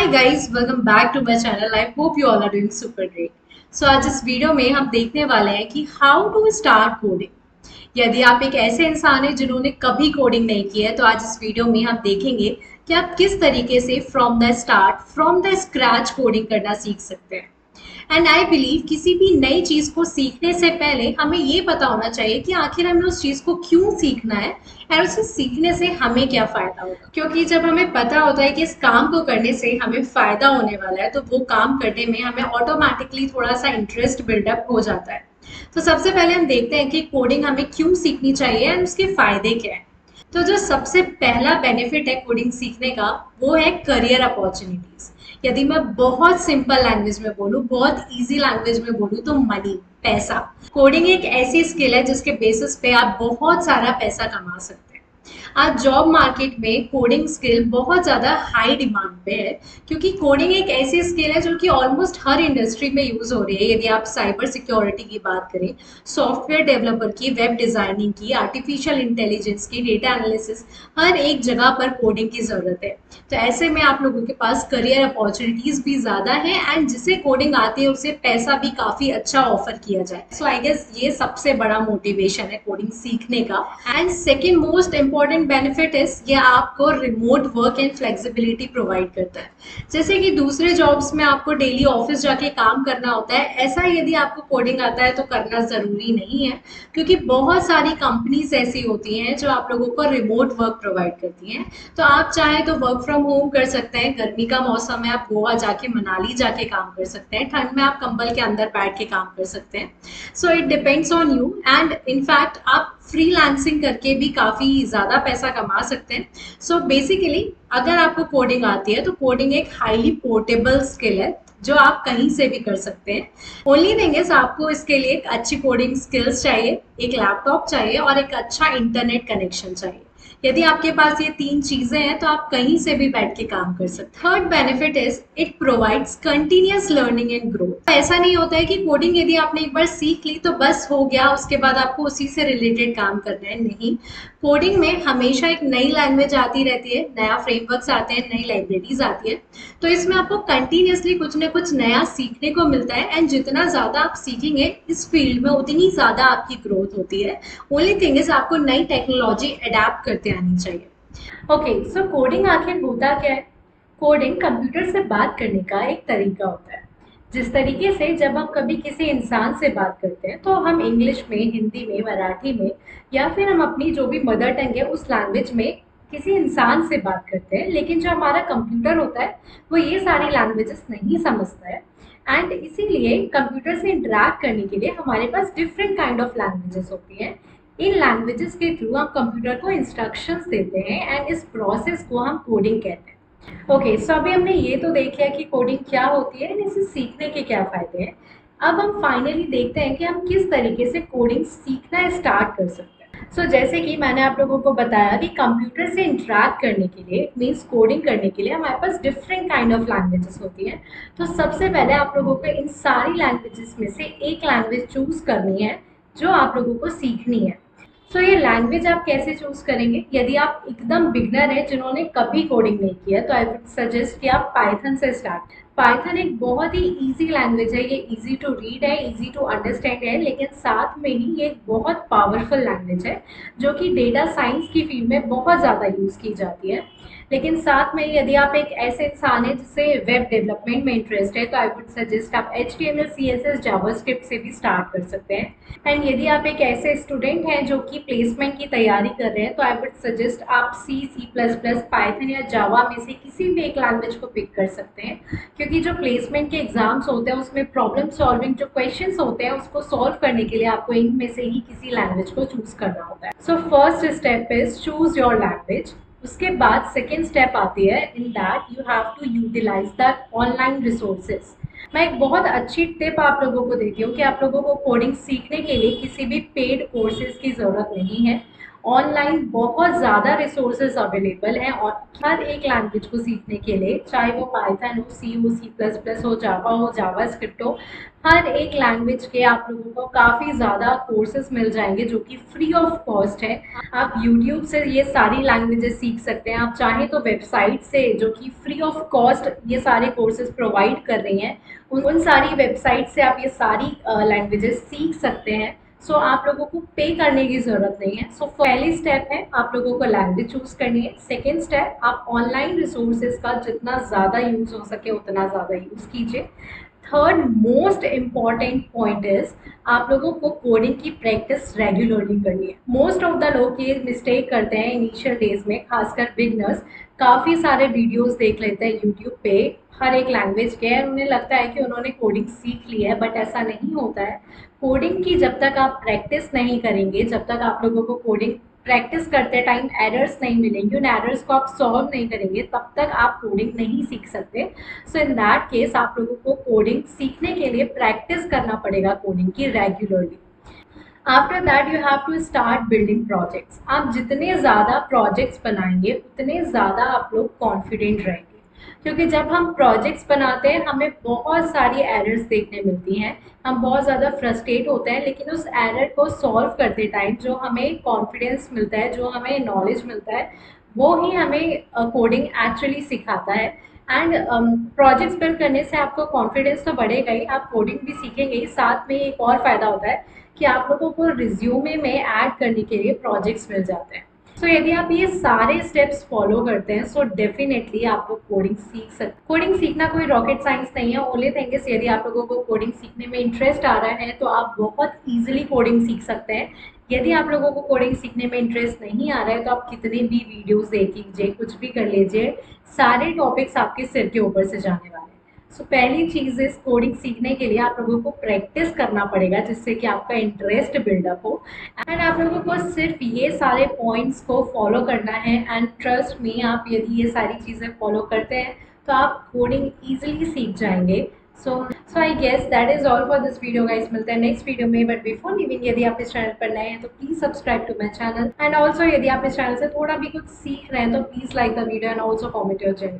Hi guys, welcome back to my channel. I hope you all are doing super great. So आज इस video में हम देखने वाले हैं कि हाउ टू स्टार्ट कोडिंग। यदि आप एक ऐसे इंसान हैं जिन्होंने कभी कोडिंग नहीं की है तो आज इस वीडियो में हम देखेंगे कि आप किस तरीके से फ्रॉम द स्क्रैच कोडिंग करना सीख सकते हैं। एंड आई बिलीव किसी भी नई चीज को सीखने से पहले हमें ये पता होना चाहिए कि आखिर हमें उस चीज को क्यों सीखना है और उसे सीखने से हमें क्या फायदा होगा। क्योंकि जब हमें पता होता है कि इस काम को करने से हमें फायदा होने वाला है तो वो काम करने में हमें ऑटोमेटिकली थोड़ा सा इंटरेस्ट बिल्डअप हो जाता है। तो सबसे पहले हम देखते हैं कि कोडिंग हमें क्यों सीखनी चाहिए एंड उसके फायदे क्या है। तो जो सबसे पहला बेनिफिट है कोडिंग सीखने का वो है करियर अपॉर्चुनिटीज। यदि मैं बहुत सिंपल लैंग्वेज में बोलूँ, बहुत इजी लैंग्वेज में बोलूँ तो मनी, पैसा। कोडिंग एक ऐसी स्किल है जिसके बेसिस पे आप बहुत सारा पैसा कमा सकते हैं। आज जॉब मार्केट में कोडिंग स्किल बहुत ज़्यादा हाई डिमांड पे है क्योंकि कोडिंग एक ऐसी स्किल है जो कि ऑलमोस्ट हर इंडस्ट्री में यूज़ हो रही है। यदि आप साइबर सिक्योरिटी की बात करें, सॉफ्टवेयर डेवलपर की, वेब डिज़ाइनिंग की, आर्टिफिशियल इंटेलिजेंस की, डेटा एनालिसिस, हर एक जगह पर कोडिंग की ज़रूरत है। तो ऐसे में आप लोगों के पास करियर अपॉर्चुनिटीज़ भी ज़्यादा है एंड जिसे कोडिंग आती है उसे पैसा भी काफ़ी अच्छा ऑफर किया जाए। सो आई गेस ये सबसे बड़ा मोटिवेशन है कोडिंग सीखने का। And second most important benefit is ये आपको remote work and flexibility provide करता है। जैसे कि दूसरे जॉब्स में आपको डेली ऑफिस जाके काम करना होता है, ऐसा यदि आपको कोडिंग आता है तो करना ज़रूरी नहीं है क्योंकि बहुत सारी कंपनीज ऐसी होती हैं जो आप लोगों को रिमोट वर्क प्रोवाइड करती हैं। तो आप चाहें तो वर्क फ्रॉम होम कर सकते हैं। गर्मी का मौसम है, आप गोवा जाके, मनाली जाके काम कर सकते हैं। ठंड में आप कंबल के अंदर बैठ के काम कर सकते हैं। So it depends on you and in fact आप फ्रीलांसिंग करके भी काफ़ी ज़्यादा पैसा कमा सकते हैं। सो बेसिकली अगर आपको कोडिंग आती है तो कोडिंग एक हाईली पोर्टेबल स्किल है जो आप कहीं से भी कर सकते हैं। ओनली थिंग इज आपको इसके लिए एक अच्छी कोडिंग स्किल्स चाहिए, एक लैपटॉप चाहिए और एक अच्छा इंटरनेट कनेक्शन चाहिए। यदि आपके पास ये तीन चीजें हैं तो आप कहीं से भी बैठ के काम कर सकते हैं। Third benefit is it provides continuous learning and growth. ऐसा नहीं होता है कि कोडिंग यदि आपने एक बार सीख ली तो बस हो गया, उसके बाद आपको उसी से रिलेटेड काम करना है। नहीं, कोडिंग में हमेशा एक नई लैंग्वेज आती रहती है, नया फ्रेमवर्क्स आते हैं, नई लाइब्रेरीज आती है। तो इसमें आपको कंटिन्यूसली कुछ ना कुछ नया सीखने को मिलता है एंड जितना ज़्यादा आप सीखेंगे इस फील्ड में उतनी ज़्यादा आपकी ग्रोथ होती है। ओनली थिंग इज आपको नई टेक्नोलॉजी अडेप्ट करते आनी चाहिए। ओके, सो कोडिंग आखिर होता क्या है? कोडिंग कंप्यूटर से बात करने का एक तरीका होता है। जिस तरीके से जब हम कभी किसी इंसान से बात करते हैं तो हम इंग्लिश में, हिंदी में, मराठी में या फिर हम अपनी जो भी मदर टंग है उस लैंग्वेज में किसी इंसान से बात करते हैं, लेकिन जो हमारा कंप्यूटर होता है वो ये सारी लैंग्वेजेस नहीं समझता है। एंड इसीलिए कंप्यूटर से इंटरेक्ट करने के लिए हमारे पास डिफरेंट काइंड ऑफ लैंग्वेजेस होती हैं। इन लैंग्वेजेस के थ्रू हम कंप्यूटर को इंस्ट्रक्शंस देते हैं एंड इस प्रोसेस को हम कोडिंग कहते हैं। ओके, सो अभी हमने ये तो देख लिया कि कोडिंग क्या होती है, इसे सीखने के क्या फायदे हैं। अब हम फाइनली देखते हैं कि हम किस तरीके से कोडिंग सीखना स्टार्ट कर सकते हैं। सो जैसे कि मैंने आप लोगों को बताया कि कंप्यूटर से इंटरेक्ट करने के लिए, मीन्स कोडिंग करने के लिए हमारे पास डिफरेंट काइंड ऑफ लैंग्वेजेस होती हैं। तो सबसे पहले आप लोगों को इन सारी लैंग्वेजेस में से एक लैंग्वेज चूज करनी है जो आप लोगों को सीखनी है। सो ये लैंग्वेज आप कैसे चूज करेंगे? यदि आप एकदम बिगनर है जिन्होंने कभी कोडिंग नहीं किया तो आई वुड सजेस्ट कि आप पाइथन से स्टार्ट। पाइथन एक बहुत ही इजी लैंग्वेज है, ये इजी टू रीड है, इजी टू अंडरस्टैंड है, लेकिन साथ में ही ये एक बहुत पावरफुल लैंग्वेज है जो कि डेटा साइंस की फील्ड में बहुत ज़्यादा यूज़ की जाती है। लेकिन साथ में यदि आप एक ऐसे इंसान है जिसे वेब डेवलपमेंट में इंटरेस्ट है तो आई वुड सजेस्ट आप HTML, CSS, जावास्क्रिप्ट से भी स्टार्ट कर सकते हैं। एंड यदि आप एक ऐसे स्टूडेंट हैं जो कि प्लेसमेंट की तैयारी कर रहे हैं तो आई वुड सजेस्ट आप C++, पाइथन या जावा में से किसी भी एक लैंग्वेज को पिक कर सकते हैं क्योंकि जो प्लेसमेंट के एग्जाम्स होते हैं उसमें प्रॉब्लम सॉल्विंग जो क्वेश्चंस होते हैं उसको सॉल्व करने के लिए आपको इनमें से ही किसी लैंग्वेज को चूज करना होता है। So first step is choose your language. उसके बाद सेकेंड स्टेप आती है in that you have to utilize the online resources. मैं एक बहुत अच्छी टिप आप लोगों को देती हूँ कि आप लोगों को कोडिंग सीखने के लिए किसी भी पेड कोर्सेज की ज़रूरत नहीं है। ऑनलाइन बहुत ज़्यादा रिसोर्सेज अवेलेबल हैं और हर एक लैंग्वेज को सीखने के लिए, चाहे वो पाइथन हो, सी प्लस प्लस हो, जावा स्क्रिप्ट हो, हर एक लैंग्वेज के आप लोगों को काफ़ी ज़्यादा कोर्सेज मिल जाएंगे जो कि फ्री ऑफ कॉस्ट है। आप यूट्यूब से ये सारी लैंग्वेजेस सीख सकते हैं। आप चाहें तो वेबसाइट से जो कि फ्री ऑफ कॉस्ट ये सारे कोर्सेज प्रोवाइड कर रही हैं, उन सारी वेबसाइट से आप ये सारी लैंग्वेजेस सीख सकते हैं। सो आप लोगों को पे करने की ज़रूरत नहीं है। सो पहली स्टेप है आप लोगों को लैंग्वेज चूज करनी है। सेकेंड स्टेप, आप ऑनलाइन रिसोर्सेज का जितना ज़्यादा यूज़ हो सके उतना ज़्यादा यूज़ कीजिए। Third most important point is आप लोगों को कोडिंग की प्रैक्टिस रेगुलरली करनी है। मोस्ट ऑफ द लोग ये मिस्टेक करते हैं इनिशियल डेज में, खासकर बिगनर्स काफ़ी सारे वीडियोस देख लेते हैं यूट्यूब पे हर एक लैंग्वेज के, उन्हें लगता है कि उन्होंने कोडिंग सीख ली है, बट ऐसा नहीं होता है। कोडिंग की जब तक आप प्रैक्टिस नहीं करेंगे, जब तक आप लोगों को कोडिंग प्रैक्टिस करते टाइम एरर्स नहीं मिलेंगे, उन एरर्स को आप सॉल्व नहीं करेंगे, तब तक आप कोडिंग नहीं सीख सकते। सो इन दैट केस आप लोगों को कोडिंग सीखने के लिए प्रैक्टिस करना पड़ेगा कोडिंग की regularly. After that you have to start building projects. आप जितने ज़्यादा प्रोजेक्ट्स बनाएंगे उतने ज़्यादा आप लोग कॉन्फिडेंट रहेंगे, क्योंकि जब हम प्रोजेक्ट्स बनाते हैं हमें बहुत सारी एरर्स देखने मिलती हैं, हम बहुत ज़्यादा फ्रस्ट्रेट होते हैं, लेकिन उस एरर को सॉल्व करते टाइम जो हमें कॉन्फिडेंस मिलता है, जो हमें नॉलेज मिलता है, वो ही हमें कोडिंग एक्चुअली सिखाता है। एंड प्रोजेक्ट्स बिल्ड करने से आपको कॉन्फिडेंस तो बढ़ेगा ही, आप कोडिंग भी सीखेंगे ही, साथ में एक और फ़ायदा होता है कि आप लोगों को रिज्यूमे में ऐड करने के लिए प्रोजेक्ट्स मिल जाते हैं। सो यदि आप ये सारे स्टेप्स फॉलो करते हैं सो डेफिनेटली आप लोग कोडिंग सीख सकते। कोडिंग सीखना कोई रॉकेट साइंस नहीं है। ओनली थिंग इज यदि आप लोगों को कोडिंग सीखने में इंटरेस्ट आ रहा है तो आप बहुत ईजिली कोडिंग सीख सकते हैं। यदि आप लोगों को कोडिंग सीखने में इंटरेस्ट नहीं आ रहा है तो आप कितने भी वीडियोस देख लीजिए, कुछ भी कर लीजिए, सारे टॉपिक्स आपके सिर के ऊपर से जाने वाले हैं। सो पहली चीज़ इस कोडिंग सीखने के लिए आप लोगों को प्रैक्टिस करना पड़ेगा, जिससे कि आपका इंटरेस्ट बिल्डअप हो। एंड आप लोगों को सिर्फ ये सारे पॉइंट्स को फॉलो करना है, एंड ट्रस्ट मी, आप यदि ये सारी चीज़ें फॉलो करते हैं तो आप कोडिंग ईजिली सीख जाएंगे। So I guess that is all for this video guys. मिलते हैं नेक्स्ट वीडियो में, बट बिफोर लिविंग यदि आप इस चैनल पर नए हैं तो please subscribe to my channel, and also यदि आप इस चैनल से थोड़ा भी कुछ सीख रहे हैं तो please like the video and also comment your channel.